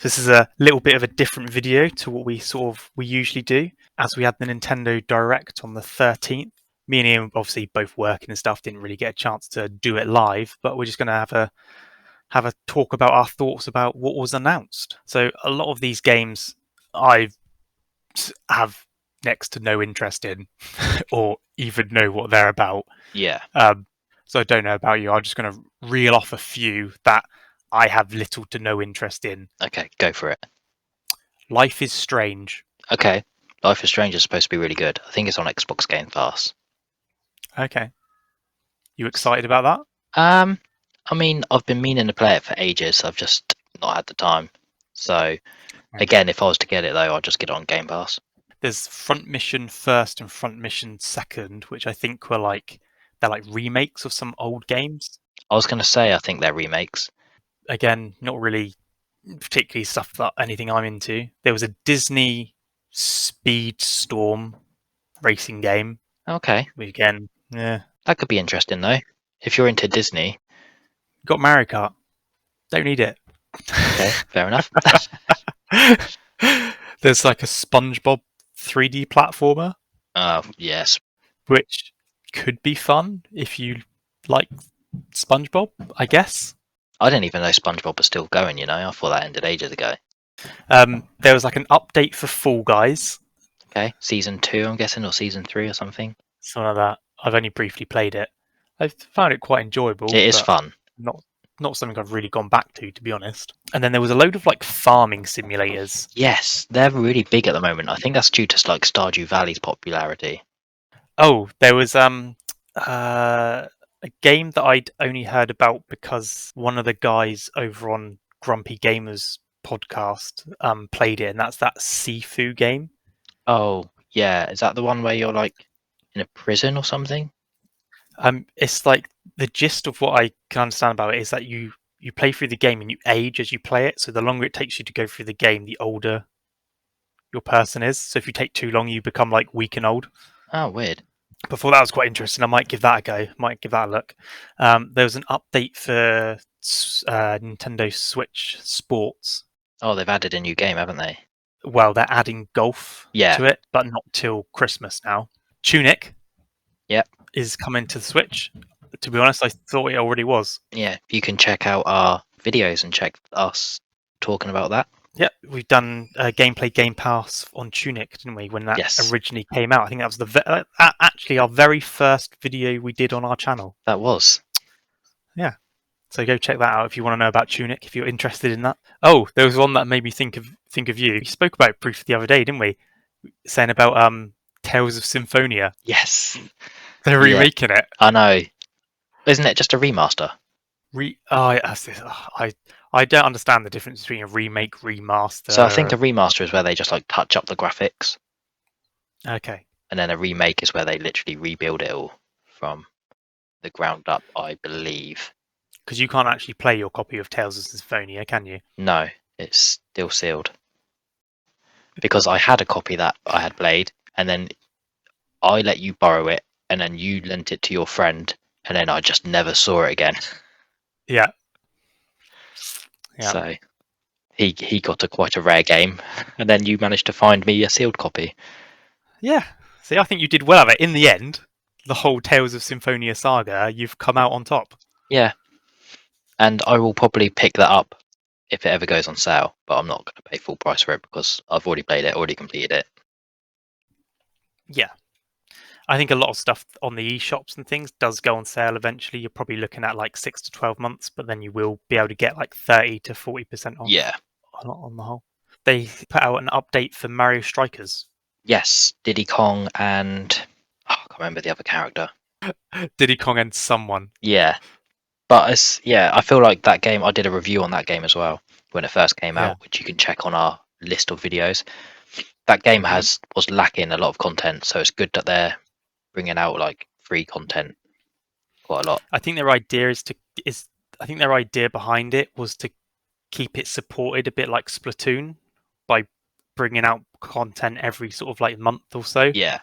This is a little bit of a different video to what we usually do, as we had the Nintendo Direct on the 13th. Me and Ian, obviously both working and stuff, didn't really get a chance to do it live, but we're just going to have a talk about our thoughts about what was announced. So a lot of these games I have next to no interest in, or even know what they're about. Yeah. So I don't know about you. I'm just going to reel off a few that I have little to no interest in. Okay, go for it. Life is Strange. Okay. Life is Strange is supposed to be really good. I think it's on Xbox Game Pass. Okay. You excited about that? I mean, I've been meaning to play it for ages. I've just not had the time. So, again, if I was to get it though, I'd just get it on Game Pass. There's Front Mission First and Front Mission Second, which I think were they're like remakes of some old games. I was going to say, I think they're remakes. Again, not really particularly stuff that anything I'm into. There was a Disney Speed Storm racing game. Okay. Again, yeah. That could be interesting though. If you're into Disney. Got Mario Kart. Don't need it. Okay, fair enough. There's like a SpongeBob 3D platformer. Yes. Which could be fun if you like SpongeBob, I guess. I didn't even know SpongeBob was still going, I thought that ended ages ago. There was like an update for Fall Guys. Okay, season 2, I'm guessing, or season 3 or something. Something like that. I've only briefly played it. I found it quite enjoyable. It is fun. Not something I've really gone back to be honest. And then there was a load of like farming simulators. Yes, they're really big at the moment. I think that's due to like Stardew Valley's popularity. Oh, there was a game that I'd only heard about because one of the guys over on Grumpy Gamers podcast played it, and that's that Sifu game. Oh, yeah. Is that the one where you're like in a prison or something? It's like the gist of what I can understand about it is that you play through the game and you age as you play it. So the longer it takes you to go through the game, the older your person is. So if you take too long, you become like weak and old. Oh, weird. Before that was quite interesting. I might give that a go. Might give that a look. There was an update for Nintendo Switch Sports. Oh, they've added a new game, haven't they? Well, they're adding golf to it, but not till Christmas now. Tunic is coming to the Switch. To be honest, I thought it already was. Yeah, you can check out our videos and check us talking about that. Yeah, we've done gameplay Game Pass on Tunic, didn't we? When that originally came out, I think that was actually our very first video we did on our channel. That was. Yeah, so go check that out if you want to know about Tunic. If you're interested in that. Oh, there was one that made me think of you. We spoke about Proof the other day, didn't we? Saying about Tales of Symphonia. Yes, they're remaking it. I know. Isn't it just a remaster? I don't understand the difference between a remake, remaster. So I think a remaster is where they just like touch up the graphics. Okay. And then a remake is where they literally rebuild it all from the ground up, I believe. Because you can't actually play your copy of Tales of Symphonia, can you? No, it's still sealed. Because I had a copy that I had played, and then I let you borrow it, and then you lent it to your friend, and then I just never saw it again. Yeah. So he got quite a rare game, and then you managed to find me a sealed copy. Yeah. See, I think you did well of it. In the end, the whole Tales of Symphonia saga, you've come out on top. Yeah. And I will probably pick that up if it ever goes on sale, but I'm not going to pay full price for it because I've already played it, already completed it. Yeah. I think a lot of stuff on the eShops and things does go on sale eventually. You're probably looking at like 6 to 12 months, but then you will be able to get like 30 to 40% off. Yeah. On the whole. They put out an update for Mario Strikers. Yes, Diddy Kong and... I can't remember the other character. Diddy Kong and someone. Yeah. But I feel like that game, I did a review on that game as well when it first came out, which you can check on our list of videos. That game was lacking a lot of content, so it's good that they're bringing out like free content quite a lot. I think their idea their idea behind it was to keep it supported a bit like Splatoon by bringing out content every sort of like month or so. Yeah.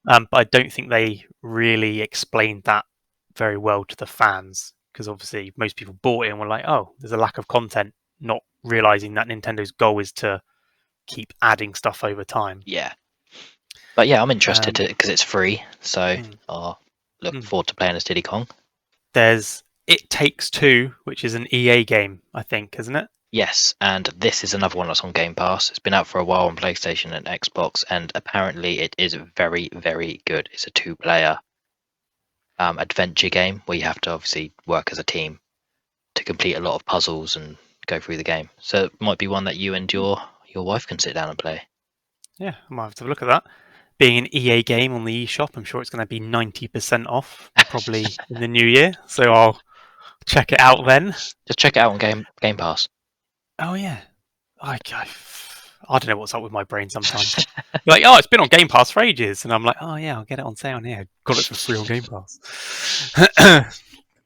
But I don't think they really explained that very well to the fans because obviously most people bought it and were like, oh, there's a lack of content. not realizing that Nintendo's goal is to keep adding stuff over time. Yeah. But yeah, I'm interested Um, to because it's free, so mm, I'll look mm. forward to playing as Diddy Kong. There's It Takes Two, which is an EA game, I think, isn't it? Yes, and this is another one that's on Game Pass. It's been out for a while on PlayStation and Xbox, and apparently it is very, very good. It's a two-player adventure game where you have to obviously work as a team to complete a lot of puzzles and go through the game. So it might be one that you and your wife can sit down and play. Yeah, I might have to have a look at that. Being an EA game on the eShop, I'm sure it's going to be 90% off, probably in the new year. So I'll check it out then. Just check it out on Game Pass. Oh yeah, I don't know what's up with my brain sometimes. You're like, oh, it's been on Game Pass for ages, and I'm like, oh yeah, I'll get it on sale. Yeah, got it for free on Game Pass.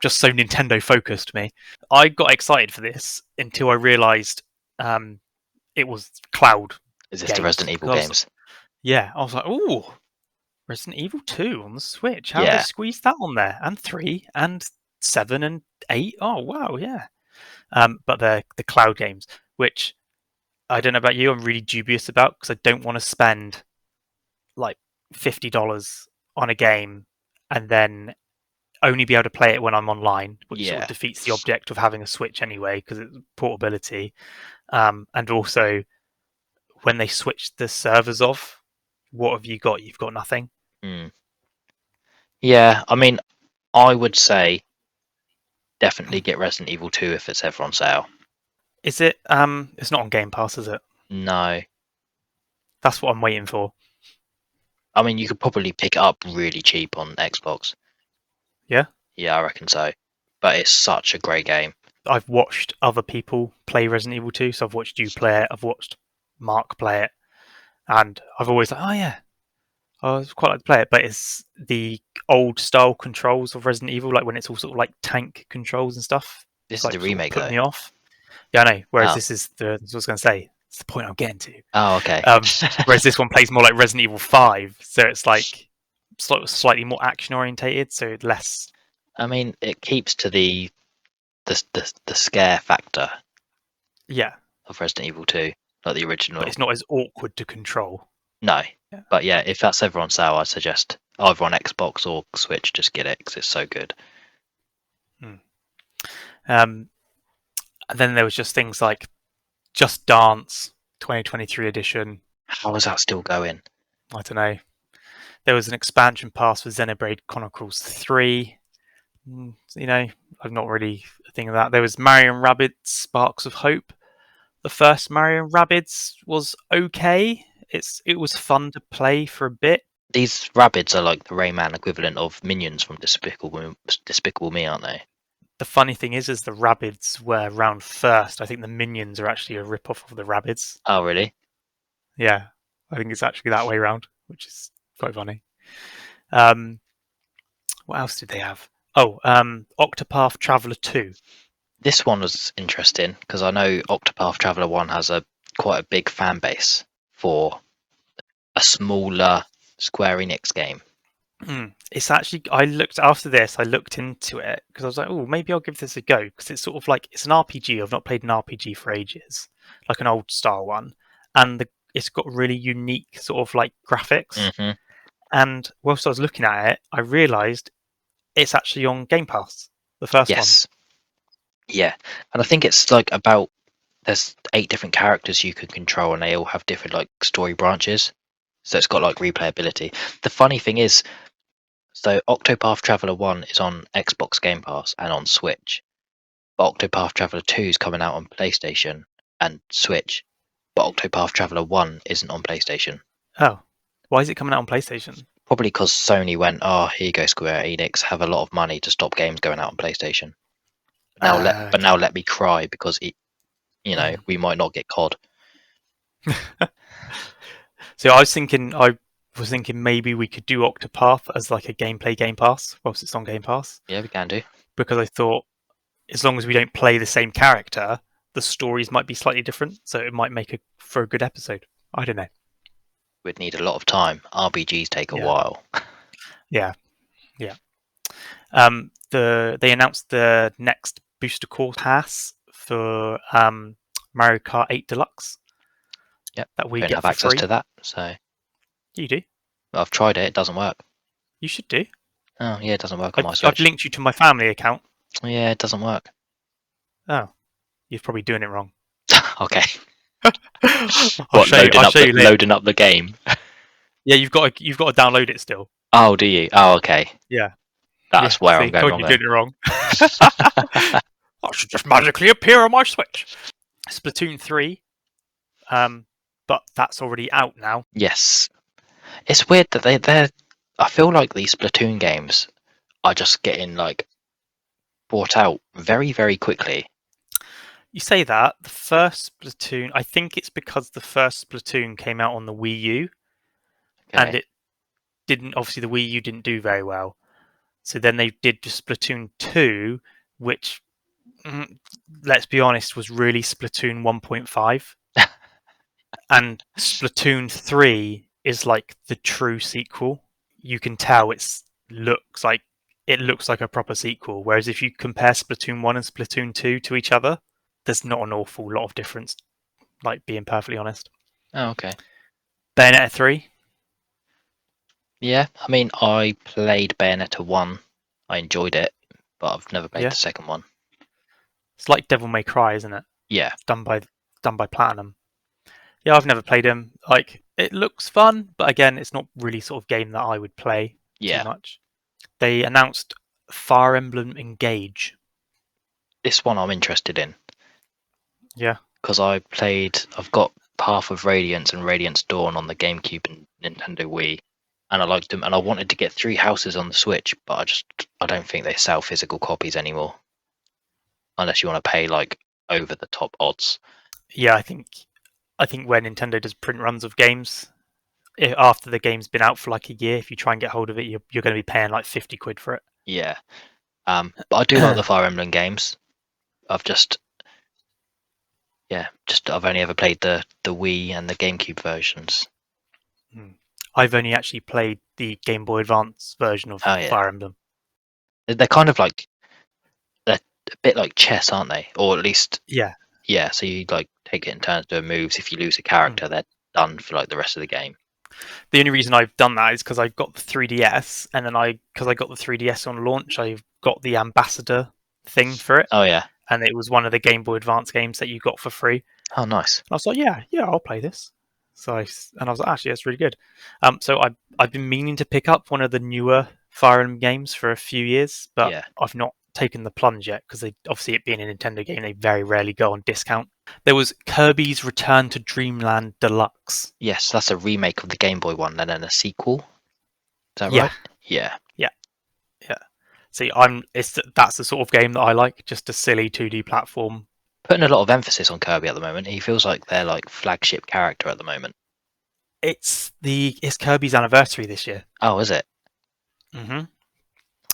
Just so Nintendo focused me. I got excited for this until I realised it was cloud Is this the games. Resident Evil games? I was like, oh, Resident Evil 2 on the Switch. How have they Yeah, squeezed that on there? And 3 and 7 and 8. Oh wow, yeah. But they're the cloud games, which I don't know about you, I'm really dubious about because I don't want to spend like $50 on a game and then only be able to play it when I'm online, which sort of yeah. defeats the object of having a Switch anyway because it's portability. And also, when they switch the servers off, what have you got? You've got nothing. Mm. Yeah, I mean, I would say definitely get Resident Evil 2 if it's ever on sale. Is it? It's not on Game Pass, is it? No. That's what I'm waiting for. I mean, you could probably pick it up really cheap on Xbox. Yeah, Yeah, I reckon so. But it's such a great game. I've watched other people play Resident Evil 2, so I've watched you play it. I've watched Mark play it, and I've always like, oh yeah, I was quite like to play it, but it's the old style controls of Resident Evil, like when it's all sort of like tank controls and stuff. This It's is the like sort of remake put though. me off. Yeah, I know. Whereas Oh. this is this was going to say. It's the point I'm getting to. Oh, okay. Whereas this one plays more like Resident Evil 5, so it's like slightly more action orientated, so less. I mean, it keeps to the scare factor Yeah, of Resident Evil 2, like the but original. it's not as awkward to control. No, Yeah. but yeah, if that's ever on sale, I suggest either on Xbox or Switch, just get it because it's so good. Hmm. And then there was just things like Just Dance 2023 edition. How is that still going? I don't know. There was an expansion pass for Xenoblade Chronicles 3. You know, I'm not really a thing of that. There was Mario and Rabbids Sparks of Hope. The first Mario and Rabbids was okay. It was fun to play for a bit. These rabbits are like the Rayman equivalent of minions from Despicable Me, aren't they? The funny thing is the Rabbids were around first. I think the minions are actually a rip-off of the Rabbids. Oh, really? Yeah, I think it's actually that way around, which is quite funny. Um, what else did they have? Oh, Octopath Traveler 2. This one was interesting because I know Octopath Traveler 1 has a quite a big fan base for a smaller Square Enix game. It's actually, I looked after this, I looked into it because I was like, oh, maybe I'll give this a go because it's sort of like it's an RPG. I've not played an RPG for ages, like an old style one, and it's got really unique sort of like graphics. Hmm. And whilst I was looking at it, I realised it's actually on Game Pass, the first one. Yes. Yeah. And I think it's like about there's 8 different characters you can control and they all have different like story branches. So it's got like replayability. The funny thing is, so Octopath Traveler 1 is on Xbox Game Pass and on Switch. But Octopath Traveler 2 is coming out on PlayStation and Switch. But Octopath Traveler 1 isn't on PlayStation. Oh, why is it coming out on PlayStation? Probably because Sony went, oh, here you go, Square Enix, have a lot of money to stop games going out on PlayStation. But now let me cry because we might not get COD. So I was thinking maybe we could do Octopath as like a gameplay Game Pass whilst it's on Game Pass Yeah, we can do. because I thought as long as we don't play the same character, the stories might be slightly different, so it might make for a good episode. I don't know. We'd need a lot of time. RPGs take a Yeah, while. yeah, yeah. They announced the next booster course pass for Mario Kart 8 Deluxe Yep. that we Don't get have for access to free. that, so You do. I've tried it. It doesn't work. You should do. Oh yeah, it doesn't work on my I've Switch. linked you to my family account. Yeah, it doesn't work. Oh, you're probably doing it wrong. Okay. I'll What show you. loading I'll up show the you later. loading up the game? Yeah, you've got to download it still. Oh, do you? Oh, okay. Yeah. Yeah. That's where I'm See, going told wrong you then. doing it wrong. I should just magically appear on my Switch. Splatoon 3, but that's already out now. Yes, it's weird that they're. I feel like these Splatoon games are just getting like brought out very very quickly. You say that the first Splatoon, I think it's because the first Splatoon came out on the Wii U, and Okay. it didn't. Obviously, the Wii U didn't do very well. So then they did Splatoon 2, which, mm, let's be honest, was really Splatoon 1.5. And Splatoon 3 is like the true sequel. You can tell it looks like a proper sequel. Whereas if you compare Splatoon 1 and Splatoon 2 to each other, there's not an awful lot of difference, like being perfectly honest. Oh, okay. Bayonetta 3, Yeah, I mean, I played Bayonetta 1. I enjoyed it, but I've never played yeah. the second one. It's like Devil May Cry, isn't it? Yeah, Done by Platinum. Yeah, I've never played them. Like, it looks fun, but again, it's not really sort of game that I would play too yeah. much. They announced Fire Emblem Engage. This one I'm interested in Yeah. because I've got Path of Radiance and Radiance Dawn on the GameCube and Nintendo Wii, and I liked them, and I wanted to get Three Houses on the Switch, but I don't think they sell physical copies anymore, unless you want to pay like over the top odds. Yeah, I think where Nintendo does print runs of games, after the game's been out for like a year, if you try and get hold of it, you're going to be paying like 50 quid for it. Yeah, but I do like the Fire Emblem games. I've just I've only ever played the Wii and the GameCube versions. I've only actually played the Game Boy Advance version of Oh yeah, Fire Emblem. they're kind of like they're a bit like chess, aren't they? Or at least Yeah. yeah. So you like take it in turns doing moves. If you lose a Mm. character, they're done for like the rest of the game. The only reason I've done that is because I've got the 3DS, and then because I got the 3DS on launch, I've got the ambassador thing for it, Oh yeah. and it was one of the Game Boy Advance games that you got for free. Oh nice. And I was like, yeah, I'll play this. And I was like, actually, that's really good. So I've been meaning to pick up one of the newer Fire Emblem games for a few years, but Yeah. I've not taken the plunge yet because they obviously it being a Nintendo game, they very rarely go on discount. There was Kirby's Return to Dreamland Deluxe. Yes, that's a remake of the Game Boy one and then a sequel. Is that Yeah, right? Yeah. yeah, yeah. See, that's the sort of game that I like, just a silly 2D platform. Putting a lot of emphasis on Kirby at the moment. He feels like their like flagship character at the moment. It's Kirby's anniversary this year. Oh, is it? hmm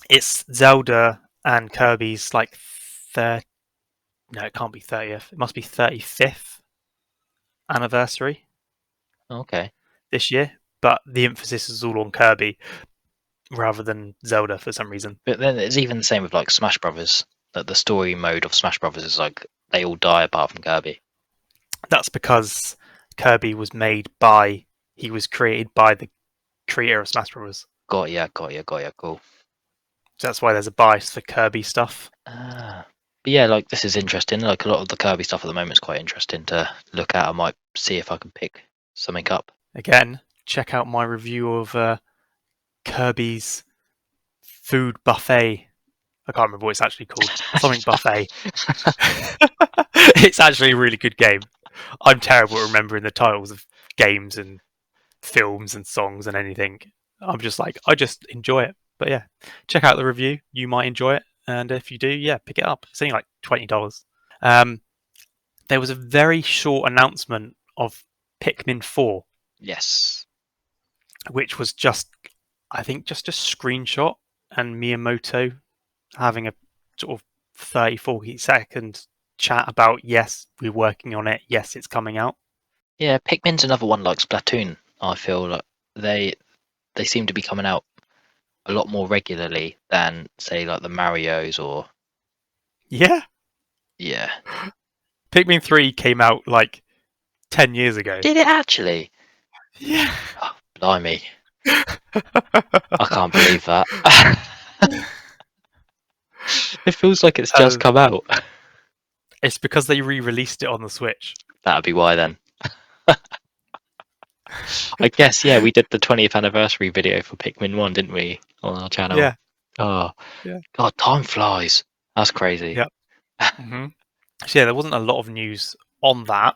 It's Zelda and Kirby's like third. No, it can't be 30th. It must be 35th anniversary Okay. this year. But the emphasis is all on Kirby rather than Zelda for some reason. But then it's even the same with like Smash Brothers. That the story mode of Smash Brothers is like they all die apart from Kirby. That's because Kirby he was created by the creator of Smash Bros. Got ya, cool. So that's why there's a bias for Kirby stuff. But yeah, like this is interesting. Like a lot of the Kirby stuff at the moment is quite interesting to look at. I might see if I can pick something up. Again, check out my review of Kirby's Food Buffet. I can't remember what it's actually called. Something Buffet. It's actually a really good game. I'm terrible at remembering the titles of games and films and songs and anything. I'm just like, I just enjoy it. But yeah, check out the review. You might enjoy it. And if you do, yeah, pick it up. It's only like $20. There was a very short announcement of Pikmin 4, Yes. which was I think, just a screenshot and Miyamoto having a sort of 30, 40-second chat about, yes, we're working on it. Yes, it's coming out. Yeah, Pikmin's another one like Splatoon. I feel like they seem to be coming out a lot more regularly than say like the Marios or Yeah. yeah. Pikmin 3 came out like 10 years ago. Did it actually? Yeah. Oh, blimey. I can't believe that. It feels like it's just uh, come out. it's because they re-released it on the Switch. That'd be why then. I guess, yeah, we did the 20th anniversary video for Pikmin 1, didn't we? On our channel. Yeah. Oh, Yeah. God, time flies. That's crazy. Yeah. hmm So yeah, there wasn't a lot of news on that.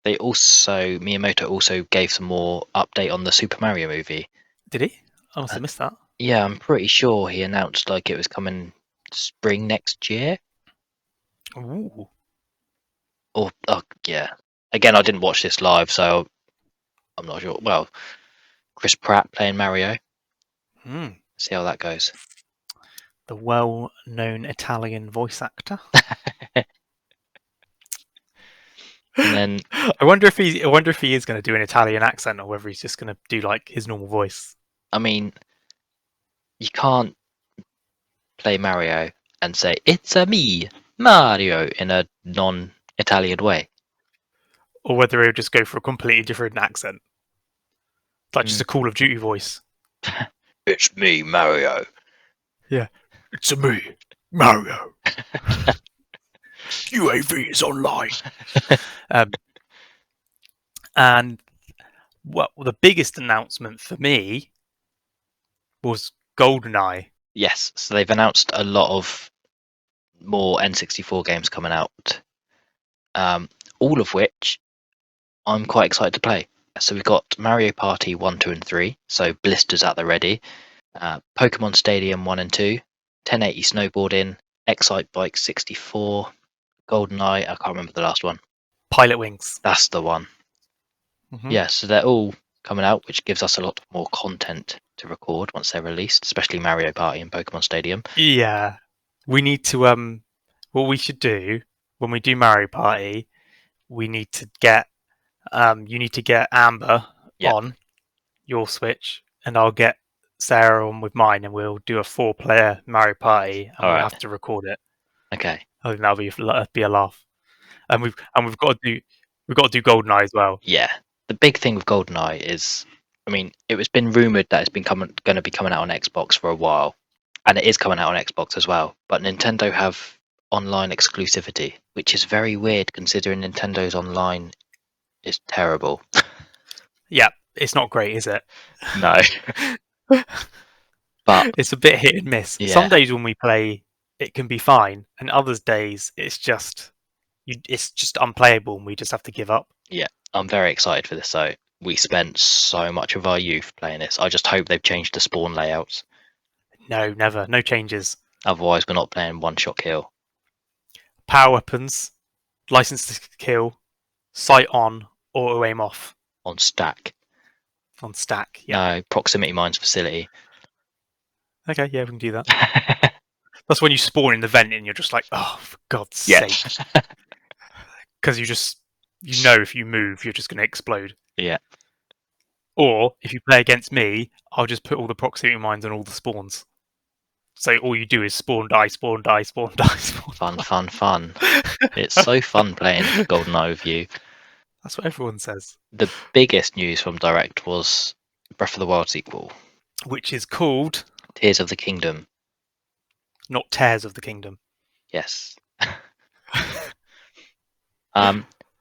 They also, Miyamoto also gave some more update on the Super Mario movie. Did he? I must Uh, have missed that. yeah, I'm pretty sure he announced like it was coming spring next year. Ooh. Or, oh, yeah. Again, I didn't watch this live, so I'm not sure. Well, Chris Pratt playing Mario. Mm. See how that goes. The well-known Italian voice actor. And then, I wonder if he is going to do an Italian accent or whether he's just going to do like his normal voice. I mean, you can't play Mario and say, "It's a me, Mario," in a non-Italian way. Or whether he'll just go for a completely different accent. Like just Mm. a Call of Duty voice. It's me, Mario. Yeah. It's a me, Mario. UAV is online. And well, the biggest announcement for me was GoldenEye. Yes, so they've announced a lot of more N64 games coming out, all of which I'm quite excited to play. So we've got Mario Party 1, 2, and 3, so blisters at the ready. Pokemon Stadium 1 and 2, 1080 snowboarding, Excite Bike 64, GoldenEye, I can't remember the last one. Pilot Wings. That's the one. Mm-hmm. Yeah, so they're all coming out, which gives us a lot more content to record once they're released, especially Mario Party and Pokemon Stadium. Yeah. We need to what we should do when we do Mario Party, we need to get you need to get Amber Yeah, on your Switch and I'll get Sarah on with mine and we'll do a 4-player Mario Party and all we'll right. have to record it. Okay. I think that'll be a laugh. And we've got to do GoldenEye as well. Yeah. The big thing with GoldenEye is, I mean, it was been rumored that it's been going to be coming out on Xbox for a while, and it is coming out on Xbox as well. But Nintendo have online exclusivity, which is very weird considering Nintendo's online is terrible. Yeah, it's not great, is it? No. But It's a bit hit and miss. Some yeah, days when we play, it can be fine, and others days it's just unplayable, and we just have to give up. yeah, I'm very excited for this. So we spent so much of our youth playing this. I just hope they've changed the spawn layouts. No, never, no changes. Otherwise, we're not playing one shot kill Power weapons, license to kill, sight on, auto aim off on stack. on stack. Yeah. No proximity mines facility. Okay, yeah, we can do that. That's when you spawn in the vent and you're just like, oh, for God's Yeah. sake, because you know if you move, you're just going to explode. Yeah. Or if you play against me, I'll just put all the proximity mines on all the spawns. So all you do is spawn, die, spawn, die, spawn, die, spawn. Fun, fun, fun. It's so fun playing GoldenEye with you. That's what everyone says. The biggest news from Direct was Breath of the Wild sequel, Which is called Tears of the Kingdom. not Tears of the Kingdom. Yes.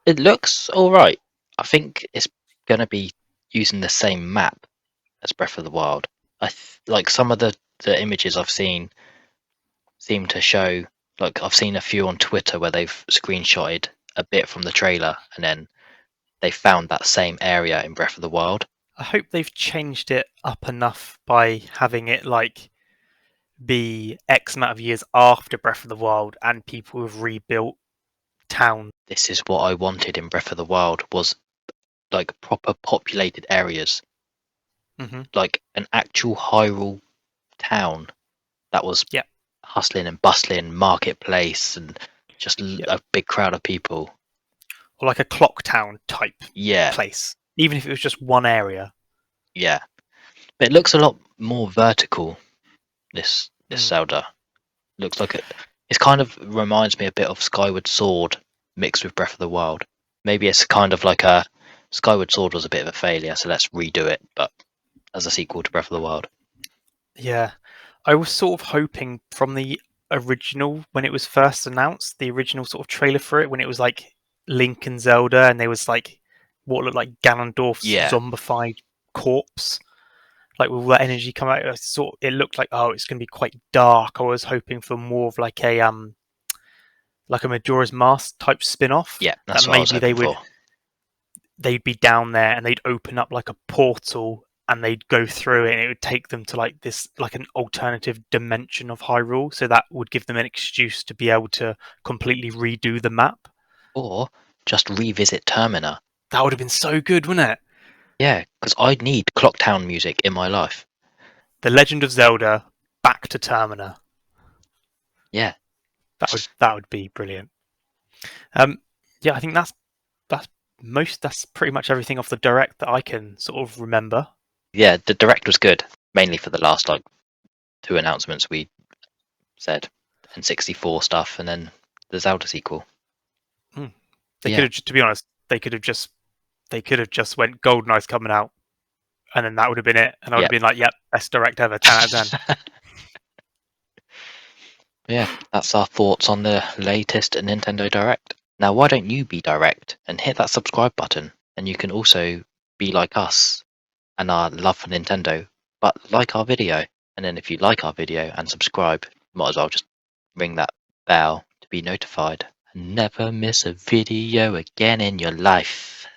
It looks all right. I think it's going to be using the same map as Breath of the Wild. Like some of the images I've seen seem to show, like I've seen a few on Twitter where they've screenshotted a bit from the trailer and then they found that same area in Breath of the Wild. I hope they've changed it up enough by having it like be X amount of years after Breath of the Wild and people have rebuilt towns. This is what I wanted in Breath of the Wild was like proper populated areas, Mm-hmm. like an actual Hyrule town that was Yep. hustling and bustling marketplace and just Yep. a big crowd of people. Or like a clock town type Yeah, place. Even if it was just one area. yeah. But it looks a lot more vertical. This Mm. Zelda looks like it. It kind of reminds me a bit of Skyward Sword mixed with Breath of the Wild. Maybe it's kind of like a Skyward Sword was a bit of a failure, so let's redo it, but as a sequel to Breath of the Wild. Yeah, I was sort of hoping from the original when it was first announced, the original sort of trailer for it, when it was like Link and Zelda, and there was like what looked like Ganondorf's Yeah. zombified corpse, like with all that energy come out. It looked like, oh, it's going to be quite dark. I was hoping for more of like a Majora's Mask type spin-off, Yeah, that that's what I was maybe hoping for. they'd be down there and they'd open up like a portal and they'd go through it and it would take them to like this, like an alternative dimension of Hyrule, so that would give them an excuse to be able to completely redo the map. Or just revisit Termina. That would have been so good, wouldn't it? Yeah, because I need Clocktown music in my life. The Legend of Zelda back to Termina. Yeah. That would be brilliant. Yeah, I think that's pretty much everything off the direct that I can sort of remember. Yeah, the direct was good, mainly for the last like 2 announcements we said, N64 stuff, and then the Zelda sequel. They Yeah. could have, to be honest, they could have just went GoldenEye's coming out, and then that would have been it, and I would have Yep. been like, yep, best direct ever, 10 out of 10. Yeah, that's our thoughts on the latest Nintendo Direct. Now, why don't you be direct and hit that subscribe button? And you can also be like us and our love for Nintendo, but like our video. And then if you like our video and subscribe, you might as well just ring that bell to be notified and never miss a video again in your life.